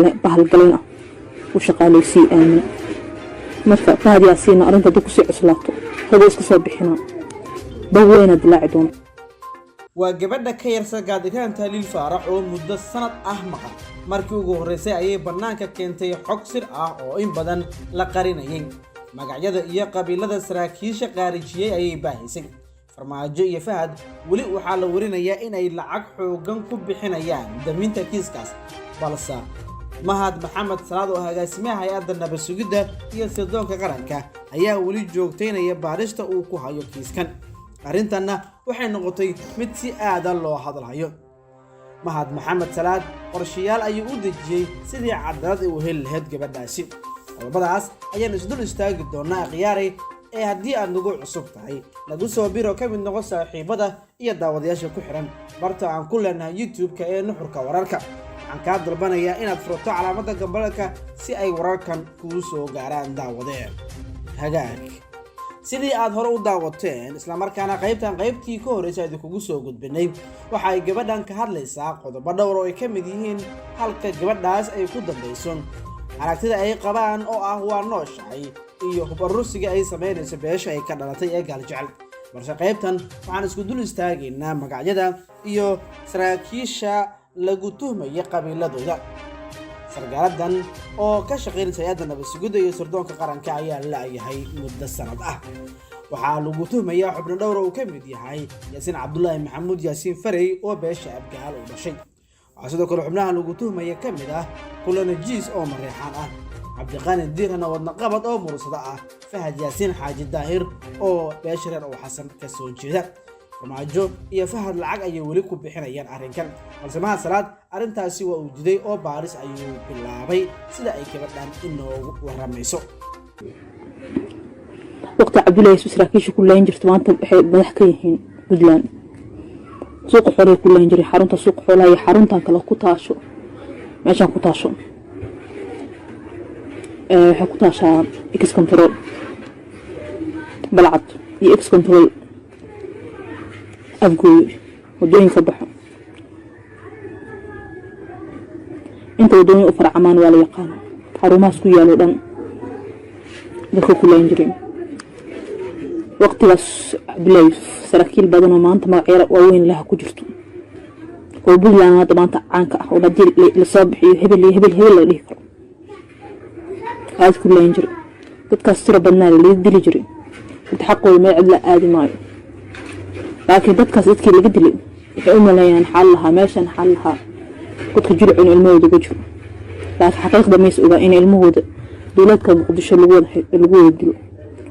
bahal galina u shaqaaleysiin aamina marka Fahad Yaasiin arinta dad ku sii cuslaato hada iska soo bixina baweyna dilaaci doon waa gabadha ka yar Sagaadigaan Taaliil Faarax oo muddo sanad ah maqan markii ugu horeysay ayay banaanka keentay xog sir ah oo in badan la qarinayay magacyada iyo qabiilada saraakiisha qaarijiyay ayay baahisay Farmaajo iyo Fahad wali waxa la warinayaa in ay lacag xoogan ku bixinayaan daminta kiiskaas balse Mahad Maxamed Salaad oo agaasimaha hay'adda nabad sugidda iyo sirdoonka qaranka ayaa wali joogteynaya baarista uu ku hayo kiiskan arintana waxay noqotay mid si aad loo hadlayo Mahad Maxamed Salaad qorshayaal ayuu u dejiyay sidii cadaalad u heli lahayd gabadhaasi qodobadaas ayaan isdul istaagi doonaa khiyaaray ee haddii aad nagu cusub tahay lagu soo biro ka mid noqon saaxiibada iyo daawadayaasha ku xiran barta aan ku leenahay YouTube-ka ee nuxurka wararka waxaan ka dalbanayaa inaad furto calaamadda gambalka si ay wararkan kugu soo gaaraan daawadee hagaag sidii aad hore u daawateen isla markaana qaybtii ka horeysay idinku soo gudbinay waxa ay gabadhan ka hadlaysaa qodobo dhowr oo ay ka mid yihiin halka gabadhaas ay ku dambayso aragtida ay qabaan oo ah waa nooshahay iyo hubarusiga ay sameynayso beesha ay ka dhalatay ee Gaaljecel balse qaybtan waxaan isku dul istaagaynaa magacyada iyo saraakiisha lagu tuhmay qabiiladooda sargaaladan oo ka shaqeynaysa hay'adda nabad sugidda iyo sirdoonka qaranka ayaa la yahay muddo sanad ah waxaa lagu tuhmayaa xubno dhowr oo ka mid yahay Yaasiin Cabdullaahi Maxamuud Yaasiin Farey oo beesha Abgaal u dhashay waxaa sidoo kale xubnaha lagu tuhmaya ka mid ah Kulana Jiis oo Mareexaan ah Cabdiqaani Diirana wadna qabad oo mursada ah Fahad Yaasiin Xaaji Daahir oo beesha reer oo Xasan ka soo jeeda Farmaajo iyo Fahad lacag ay wali ku bixinayaan arrinkan balse Mahad Salaad arintaasi waa uu diiday oo baaris ayuu bilaabay sida ay gabadhan inoogu waramayso waqti Cabdullaahi saraakiisha ku leen jirto maanta waxay madax ka yihiin Puntland suuq xoolo ku leen jiray xarunta suuq xoolaha iyo xaruntan kale ku taasho meeshan ku taasho waxa ku taashaa X control balcad iyo X control afgooy wadooyinka baxo inta wadooyin u farcamaan waa la yaqaan xarumahaas ku yaalo dhan dadka ku leen jiray waqtigaas Cabdullaahi saraakiil badan oo maanta magacyada waaweyn laha ku jirto oo Puntland hadda maanta caanka ah oo hadii la soo bixiyo hebel la dhihi karo aad ku leen jiray dadkaas tiro badnaa la dili jiray inta xaqooda ma cid la aadi maayo laakiin dadkaas dadkii laga dilay waxay u maleeyaan xal laha meeshan xal laha dadka jilcun ilmahooda uga jiro laakiin xaqiiqda ma is ogaa in ilmahooda dowladka Muqdisho lagu wada dilo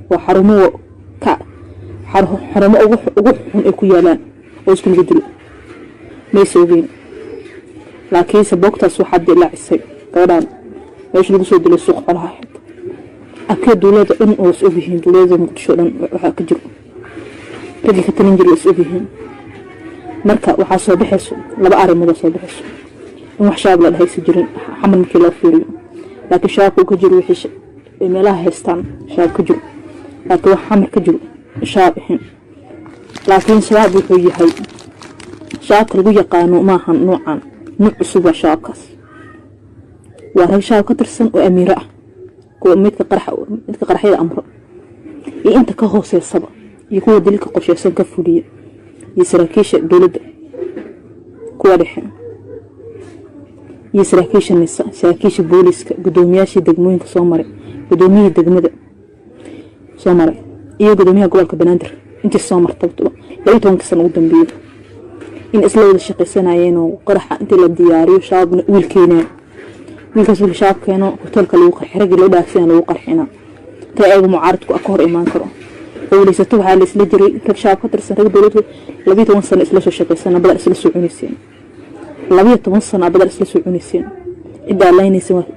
waa xarumo ugu xun ay ku yaalaan oo isku laga dilo ma is ogeyn laakiin sababtaas waxaa dilaacisay gabadhan meesha lagu soo dilay suuq xoolaha akee dowladda dhan oo is ogyihiin dowladda Muqdisho dhan waxaa ka jiro ragii ka talin jiray is ogyihiin marka waxaa soo bixayso laba arrimood soo bixayso in wax shaab la dhaysi jirin xamal markii loo fiiriyo laakiin shaabku ka jiro wixii meelaha haystaan shaab ka jiro laakiin wax xamar ka jiro shaab ahayn laakiin shaab wuxuu yahay shaabka lagu yaqaano maahan noocan nooc cusub waa shaabkaas waa rag shaab ka tirsan oo amiiro ah kuwa midka qaraxyada amro iyo inta ka hooseysaba iyo kuwa dilka qorsheysan ka fuliya iyo saraakiisha dowladda kuwa dhexe iyo saraakiisha booliska gudoomiyaasha degmooyinka soo maray gudoomiyaha degmada soo maray iyo gudoomiyaha gobolka Banaadir intii soo martay 12 sano ugu dambeeyay in isla wada shaqaysanayeen oo qaraxa intii la diyaariyo shaabna wiilkaas shaabkeeno hotelka lagu qarxay rag loo dhaafsan lagu qarxina ta ay mucaaradku ka hor imaan karo وليست waxaa la isla jiray rag shaab ka tirsan rag dawladda 12 sano isla soo shaqeysana badal isla soo cunayeen 12 sano badal isla soo cunayeen idaa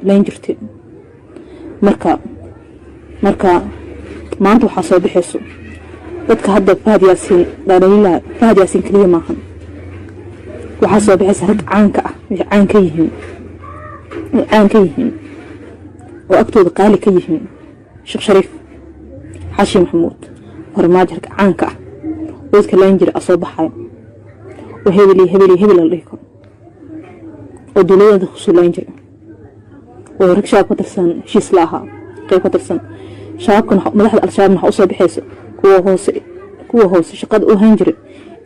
leen jirtay marka maanta waxa soo bixayso dadka hadda Fahad Yaasiin kaliya maahan waxa soo bixaysa rag caanka ah caan ka yihiin oo agtooda qaali ka yihiin Sheekh Shariif Xashi Maxamuud farmaajo caanka ah dadka leen jira asoo baxay oo hebel la dhigo oo dawladda ku soo leen jira ورك شاب كترسن شيء سلاها قيب كترسن شاب كان مدحد الشاب نح أصلا بحيس كوا هوس شقد هنجر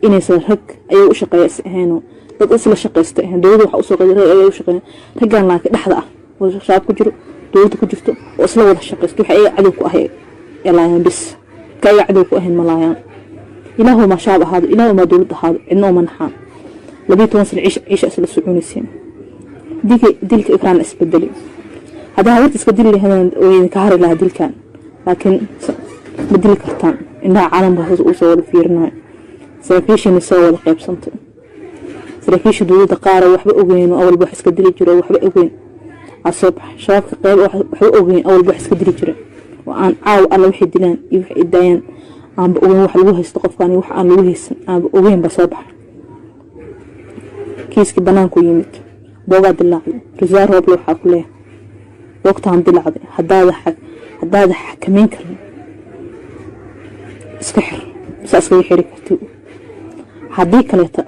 إني سرك أيو شقيس هنا dad isla shaqeystay dawladda waxa u soo qaaday ay u shaqeeyeen ragaan laakiin dhaxda ah oo shaab ku jiro dawladda ku jirto oo isla wada shaqeystay waxa ay cadow ku ahay ilaahay bis ka ay cadow ku ahayn malaayaan ilaahu ma shaab ahaado ilaahu ma dawladda ahaado cidna ma naxaan 12 sano ciish isla soconayseen dilka ikraan isbedeli hada hawt iska dili lahayn oo ka hari lahaa dilkan laakiin bedeli kartaan inaa caalamka u soo wada fiirinayo saraakiisha soo wada qaybsantay saraakiisha dawladda qaar waxba ogeyn oo awalba wax iska dili jiro waxba ogeyn asoob shabaabka qayb waxba ogeyn awalba wax iska dili jiro oo aan caaw alla wixii dilaan iyo wixii daayaan aan ogeyn wax lagu haysto qofkaan wax aan lagu haysan aan ogeyn ba soo bax kiiski banaanku yimid booga dilaacay risaar roob waxa ku leeyahay waqtaan dilaacay hadaad xakameyn karin iska xir saaska xiri kartid hadii kale ta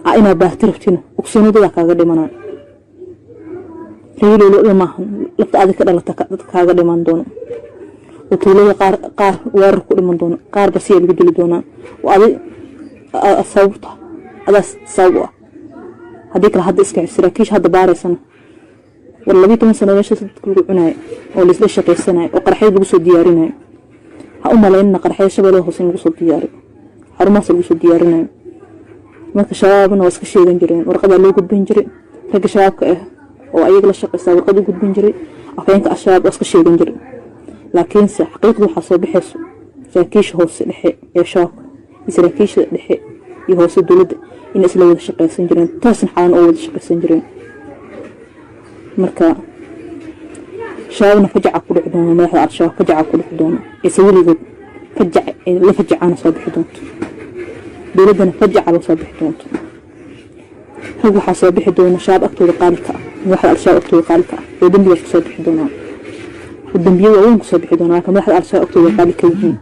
أنا بهترفتنا وكسوني ذا كاغا ديمانا ريلو لو ما لفت هذا كذا لفت كاغا ديمان دونا وتولي قار وارك ديمان دونا قار بس يلي بدل دونا وهذا الصوت هذا سوا هذيك لحد إسكع سراكيش هذا بارسنا والله بيتون سنة ليش تقولوا عناي ولا ليش شقي سنة وقرحي بقصو ديارنا هأم لأن قرحي شبله حسين بقصو دياري حرماس بقصو ديارنا marka shabaabna waa iska sheegan jireen warqada loo gudbin jiray rag shabaabka ah oo ayaga la shaqeysay warqada gudbin jiray afeenka shabaab waa iska sheegan jiray laakiin xaqiiqdu waxa soo bixayso saraakiisha hoose dhexe ee shabaabka saraakiisha dhexe iyo hoose dawladda in isla wada shaqeysan jireen taasan xalan oo wada shaqeysan jireen marka shabaabna fajaca ku dhicdoona madaxda al-shabaab fajaca ku dhicdoona ee weligood la fajacana soo bixi doonto dawladana fajac على صباح دونت هو حسابح دون شاب أكتر قالك واحد أرشاء أكتر قالك ودم بيش صباح دونا ودم بيو وين صباح دونا كم واحد أرشاء أكتر قالك يجين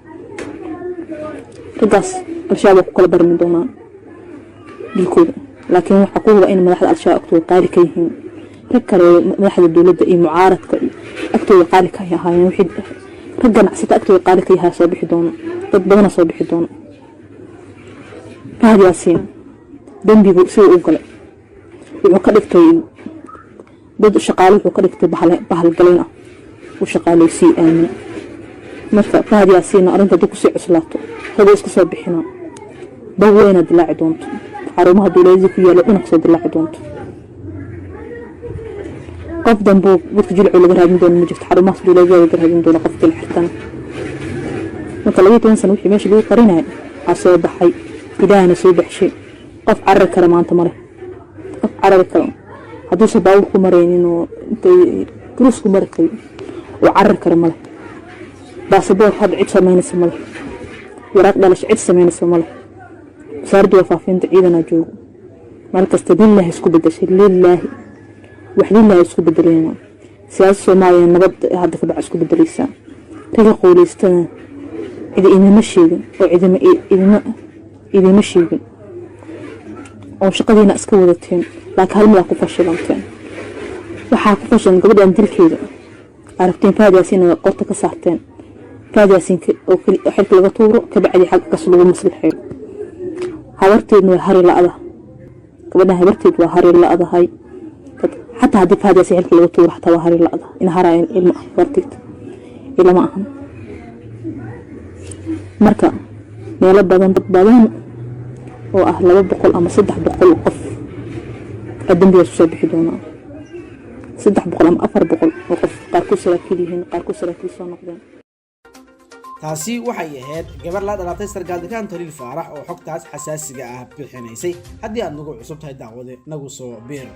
تقص أرشاء وكل بر من دونا بالكود لكن حقوق إن واحد أرشاء أكتر قالك يجين فكر واحد الدولة إيه معارض أكتر قالك يا هاي واحد رجع ست أكتر قالك يا صباح دونا تبغنا صباح دونا فهذا ياسين دنبي سوء وقلع وقلت كي ضد الشقالة وقلت بحال قلينا وشقالة يسي آمن مرفع فهذا ياسين أرنت دوك سي عسلاته هذا اسكو صبحنا بوينا دلاع دونت حرمها دولازي فيها لأنقص دلاع دونت قف دنبو بدك جلعوا لقرهادين دون مجفت حرمها دولازي لقرهادين دون قفت الحرتان وكالوية وانسان وحي ماشي بيه قرينها عصير بحي إلهنا سوبح شيء قف عرر كلام أنت مره قف عرر كلام هدوس باوكو مرينين وانت كروسكو مركي وعرر كلام مره باسبور حد عيد سمين سمله وراك دلش عيد سمين سمله سارد وفافين تعيدنا جو مالك استدل الله يسكو بدش لله وحد الله يسكو بدرينا سياسة سوماليا نبض هذا كبع يسكو بدريسا تلقى قولي استنى إذا إنا مشيغن إذا مشيغن أو شقدينا اسكو ودتين لكن هل ملاكو فشلانتين waxaa ku fashan gabadhan dilkeeda aragteen faadiyasiin qorta ka saarteen faadiyasiin oo kali xilka laga tuuro ka bacdi xaq ka soo maslixay habarteedna waa hari laada gabadhan habarteed waa hari laada hay hatta hadii faadiyasiin xilka laga tuuro hatta waa hari laada in haraayn ilma wartid ilma ahan marka meelo badan dad badan oo ah 200 ama 300 qof adambiga soo bixi doonaa 300 ama 400 qof qaarkood saraakiilihiin qaarkood saraakiil soo noqdeen taasi waxay ahayd gabar la dhalatay sargaalkan Taliil Faarax oo xogtaas xasaasiga ah bixinaysay haddii aad nagu cusub tahay daawade nagu soo biir